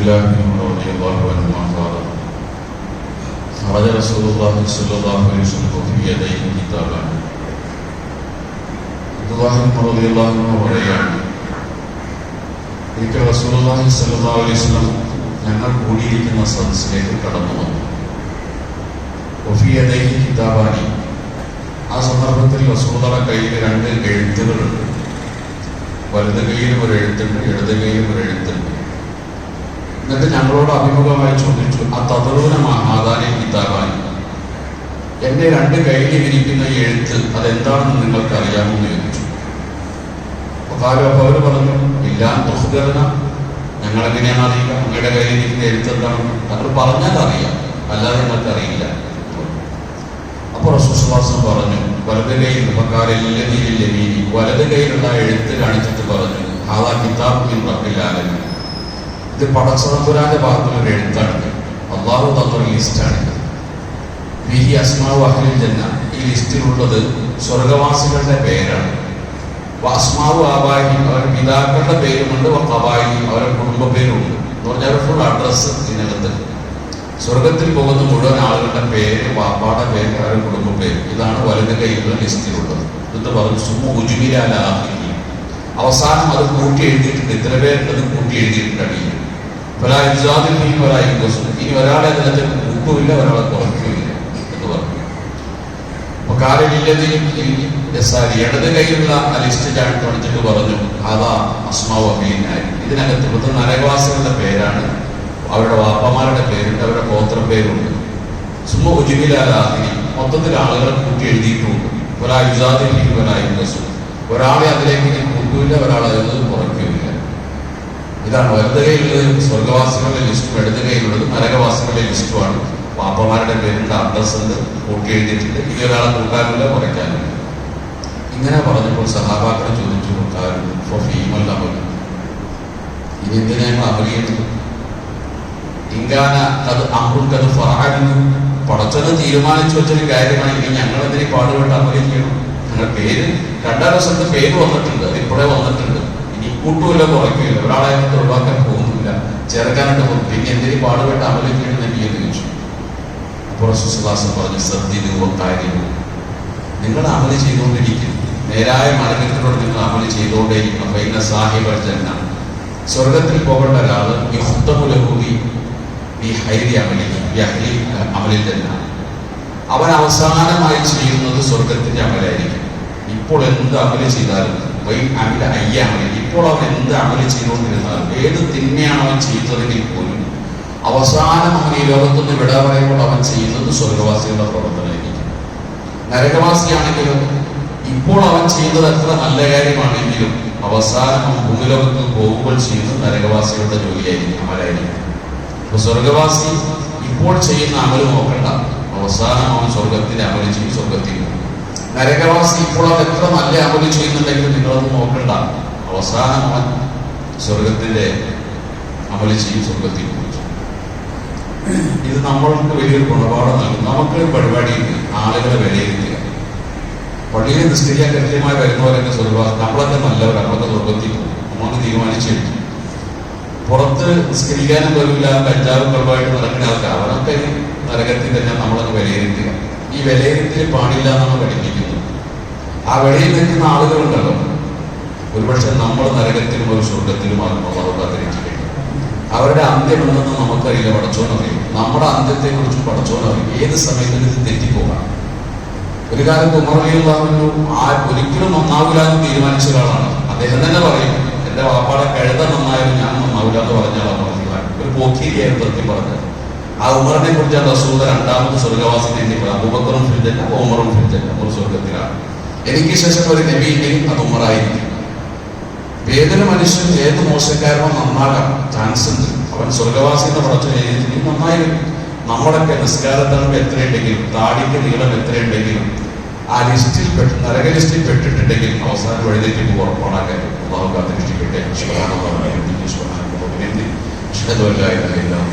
الله عنه رضي الله عنهما قال خرج رسول الله صلى الله عليه وسلم في يديه كتابا. റളിയല്ലാഹു അൻഹു പറയുകയാണ്, ഒരിക്കൽ റസൂലുള്ളാഹി സ്വല്ലല്ലാഹു അലൈഹി വസല്ലം ഞങ്ങൾ കൂടിയിരിക്കുന്ന സദസ്സിലേക്ക് കടന്നു വന്നു. വഫി യദൈഹി കിതാബാനി. ആ സന്ദർഭത്തിൽ റസൂലുള്ളാഹിയുടെ കയ്യിൽ രണ്ട് എഴുത്തുകളുണ്ട്. വലത് കൈയിലും ഒരു എഴുത്തുണ്ട്, ഇടത് കൈയിലും ഒരു എഴുത്തുണ്ട്. എന്നിട്ട് ഞങ്ങളോട് അഭിമുഖമായി ചോദിച്ചു, ആ തദറൂന മഹാദാനി കിതാബാനി, എന്റെ രണ്ട് കയ്യിൽ ഇരിക്കുന്ന ഈ എഴുത്ത് അതെന്താണെന്ന് നിങ്ങൾക്ക് അറിയാമെന്ന് ചോദിച്ചു. അപ്പോൾ അവർ പറഞ്ഞു, ഇല്ല തുഹ്ദർന, ഞങ്ങളെങ്ങനെയാണ് അറിയുക അങ്ങയുടെ കയ്യിലിരിക്കുന്ന എഴുത്ത് എന്താണെന്ന്? അവർ പറഞ്ഞാൽ അറിയാം, അല്ലാതെ നിങ്ങൾക്ക് അറിയില്ല. അപ്പോൾ റസൂൽ സ്വല്ലല്ലാഹു അലൈഹി വസല്ലം പറഞ്ഞു, വലത് കൈയിൽ ഉപകാരമില്ലീനി, വലത് കൈയിലുള്ള എഴുത്ത് കാണിച്ചിട്ട് പറഞ്ഞു, ഹാദാ കിതാബ് മിൻ റബ്ബിൽ ആലമീൻ, ഇത് പടച്ചതമ്പുരാന്റെ ഭാഗത്തുള്ള എഴുത്താണ്, അല്ലാഹു തന്നൊരു ലിസ്റ്റാണിത്. ഫീഹി അസ്മാഉ അഹ്ലിൽ ജന്ന, ഈ ലിസ്റ്റിലുള്ളത് സ്വർഗവാസികളുടെ പേരാണ്. അസ്മാഉ ആബാഇ, അവരുടെ പിതാക്കളുടെ പേരുമുണ്ട്, ഖബാഇ, അവരുടെ കുടുംബ പേരുമുണ്ട്. എന്ന് പറഞ്ഞാൽ ഫുൾ അഡ്രസ്സ് ഇതിനകത്ത്. സ്വർഗത്തിൽ പോകുന്ന മുഴുവൻ ആളുകളുടെ പേര്, വാപ്പാടെ പേര്, അവരുടെ കുടുംബ പേര്, ഇതാണ് വലത് കൈയിലുള്ള ലിസ്റ്റിലുള്ളത്. എന്നിട്ട് പറഞ്ഞു, സുമ്മ ഉജ്മില ആഖിരി, അവസാനം അത് കൂട്ടി എഴുതിയിട്ടുണ്ട്, ഇത്ര പേരുള്ളത് കൂട്ടി എഴുതിയിട്ടുണ്ട് അടിയിൽ. ഫലാ യുസാദിൽ ഫീഹി വലാ യുൻഖസ്, ഇനി ഒരാളെ അതിനകത്ത് കൂട്ടുമില്ല, ഒരാളെ കുറയ്ക്കുകയില്ല എന്ന് പറഞ്ഞു. ഇടത് കൈയിലുള്ള ലിസ്റ്റ് കാണിച്ചിട്ട് പറഞ്ഞു, അതാ അസ്മാഉ അഹ്ലിൻ നാർ, ഇതിനകത്ത് നരകവാസികളുടെ പേരാണ്, അവരുടെ വാപ്പമാരുടെ പേരുണ്ട്, അവരുടെ ഗോത്ര പേരുണ്ട്. സുമ്മ ഉജ്മില ആഖിരി, മൊത്തത്തിൽ ആളുകളെ കൂട്ടി എഴുതിയിട്ടുമുണ്ട്. ഫലാ യുസാദിൽ ഫീഹി വലാ യുൻഖസ്, ഒരാളെ അതിലേക്ക് കൂട്ടുമില്ല, ഒരാളെ അതിൽ കുറയ്ക്കുകയില്ല. ഇതാണ് വലത് കൈയിലുള്ളത് സ്വർഗവാസികളുടെ ലിസ്റ്റും, ഇടത് കൈയിലുള്ളത് നരകവാസികളുടെ ലിസ്റ്റുമാണ്. വാപ്പമാരുടെ പേരിന്റെ അഡ്രസ് ഉണ്ട്, കൂട്ടി എഴുതിയിട്ടുണ്ട്. ഇനി ഒരാളെ കൂട്ടാനില്ല, കുറയ്ക്കാനില്ല. ഇങ്ങനെ പറഞ്ഞപ്പോൾ സഹാബാക്കളെ ചോദിച്ചു, ഇനി എന്തിനാണ് അമലിയുന്നത്? ഇങ്കാന അത് അമ്പുക്കത് ഫറായിരുന്നു, പടച്ചത് തീരുമാനിച്ചു വെച്ചൊരു കാര്യമാണ്, ഇനി ഞങ്ങൾ എന്തിനീ പാടുപെട്ട് അമലിക്കണം? ഞങ്ങളുടെ പേര് രണ്ടാം ദിവസത്തെ പേര് വന്നിട്ടുണ്ട്, അത് ഇപ്പോഴേ വന്നിട്ടുണ്ട്, ഇനി കൂട്ടുമില്ല, കുറയ്ക്കുകയില്ല, ഒരാളെ ഒഴിവാക്കാൻ പോകുന്നില്ല, ചേർക്കാനായിട്ട് പോകും, പിന്നെ എന്തിനീ പാടുപെട്ട് അമലിക്കണം എന്ന് ചോദിച്ചു. അപ്പോൾ റസൂൽ സ്വല്ലല്ലാഹു അലൈഹി വസല്ലം പറഞ്ഞു, സദ്ദിദു കാര്യവും, നിങ്ങൾ അമല് ചെയ്തുകൊണ്ടിരിക്കും, നേരായ മാർഗത്തിലൂടെ നിങ്ങൾ അമല് ചെയ്തുകൊണ്ടേയിരിക്കണം. ഫൈന സാഹിബൽ ജന്ന, സ്വർഗത്തിൽ പോകേണ്ട ഒരാൾ യുഖ്തമു ലഹു ബി ഹൈരി അമലിഹി ബി അഹ്ലി അമലിൽ ജന്ന, അവൻ അവസാനമായി ചെയ്യുന്നത് സ്വർഗത്തിന്റെ അമലായിരിക്കും. ഇപ്പോൾ എന്ത് അമല് ചെയ്താലും, അമല അയ്യ അമലി, ഇപ്പോൾ അവൻ എന്ത് അമല് ചെയ്തുകൊണ്ടിരുന്നാലും, ഏത് തിന്മയാണ് അവൻ ചെയ്യുന്നതെങ്കിൽ പോലും അവസാനം അവൻ ഈ ലോകത്തുനിന്ന് വിട പറയുമ്പോൾ അവൻ ചെയ്യുന്നത് സ്വർഗവാസികളുടെ പ്രവർത്തനമായിരിക്കും. നരകവാസിയാണെങ്കിലും ഇപ്പോൾ അവൻ ചെയ്യുന്നത് എത്ര നല്ല കാര്യമാണെങ്കിലും അവസാനം അവൻ ഭൂമിലോകത്ത് പോകുമ്പോൾ ചെയ്യുന്നത് നരകവാസികളുടെ ജോലിയായിരിക്കും, അമലായിരിക്കും. അപ്പൊ സ്വർഗവാസി ഇപ്പോൾ ചെയ്യുന്ന അമല് നോക്കണ്ട, അവസാനം അവൻ സ്വർഗത്തിന്റെ അമല് ചെയ്യും, സ്വർഗത്തിൽ പോകും. നരകവാസി ഇപ്പോൾ അവൻ എത്ര നല്ല അമല് ചെയ്യുന്നുണ്ടെങ്കിലും നിങ്ങളത് നോക്കണ്ട, അവസാനം അവൻ സ്വർഗത്തിന്റെ അമല് ചെയ്യും, സ്വർഗത്തിൽ പോകും. ഇത് നമ്മൾക്ക് വലിയൊരു ഗുണപാഠം നൽകും. നമുക്കൊരു പരിപാടിയുണ്ട്, ആളുകളെ വിലയിരുത്തുക. പള്ളിയിൽ നിസ്കരിക്കാൻ കൃത്യമായി വരുന്നവരൊക്കെ സ്വർഗവാസി, നമ്മളൊക്കെ നല്ലവർ, നമ്മളൊക്കെ സ്വർഗത്തിൽ പോകും, നമ്മളൊക്കെ തീരുമാനിച്ചെടുത്തു. പുറത്ത് നിസ്കരിക്കാനും വരില്ല, കഞ്ചാവും കളവായിട്ട് നടക്കുന്ന ആൾക്കാർ, അവരൊക്കെ നരകത്തിൽ തന്നെ നമ്മളൊക്കെ വിലയിരുത്തുക. ഈ വിലയിരുത്തൽ പാടില്ല എന്നാണ് പഠിപ്പിക്കുന്നത്. ആ വെളിയിൽ നിൽക്കുന്ന ആളുകളുണ്ടല്ലോ, ഒരുപക്ഷെ നമ്മൾ നരകത്തിലും ഒരു സ്വർഗത്തിലും ആത്മഭാവത്തിരിച്ചു കഴിഞ്ഞു. അവരുടെ അന്ത്യം എന്തെന്ന് നമുക്കറിയില്ല, പടച്ചോനറിയും. നമ്മുടെ അന്ത്യത്തെ കുറിച്ചും പടച്ചോനറിയും. ഏത് സമയത്തും ഇത് തെറ്റിപ്പോകാം. ഒരു കാലത്ത് ഉമർ റളിയല്ലാഹു അൻഹു ഒരിക്കലും നന്നാവില്ല എന്ന് തീരുമാനിച്ച ഒരാളാണ്. അദ്ദേഹം തന്നെ പറയും, എന്റെ വാപ്പാടെ കഴുത നന്നായാലും ഞാൻ നന്നാവില്ല എന്ന് പറഞ്ഞാലാണ് പറഞ്ഞത്. ഒരു പോക്കിരിയായിരുന്നു സത്യം പറഞ്ഞത്. ആ ഉമറിനെ കുറിച്ചാണ് റസൂൽ രണ്ടാമത് സ്വർഗവാസിനെ എന്നെ പറയുന്നത്, അബൂബക്കറും ഫിൽ ജന്ന ഉമറും ഫിൽ ജന്ന, ഉമർ സ്വർഗത്തിലാണ്. എനിക്ക് ശേഷം ഒരു നബി ഉണ്ടെങ്കിൽ അത് ഉമറായിരിക്കും. ഏതൊരു മനുഷ്യൻ ഏത് മോശക്കാരനോ നന്നാകാൻ ചാൻസ് ഉണ്ട്. അവൻ സ്വർഗവാസിന്റെ പടച്ചു കഴിഞ്ഞിട്ടുണ്ടെങ്കിൽ നന്നായിരിക്കും. നമ്മളൊക്കെ നിസ്കാരത്തളവ് എത്രയുണ്ടെങ്കിലും, താടിക്ക് നീളം എത്രയുണ്ടെങ്കിലും, ആ ലിസ്റ്റിൽ നരക ലിസ്റ്റിൽ പെട്ടിട്ടുണ്ടെങ്കിൽ അവസാനം വഴിതെറ്റി ഉറപ്പാണ് കാര്യം. അല്ലാഹു കാത്തിരക്ഷിക്കട്ടെ. സുബ്ഹാനല്ലാഹി വബിഹംദിഹി സുബ്ഹാനല്ലാഹി വബിഹംദിഹി അശ്ഹദു അല്ലാ ഇലാഹ ഇല്ലല്ലാഹു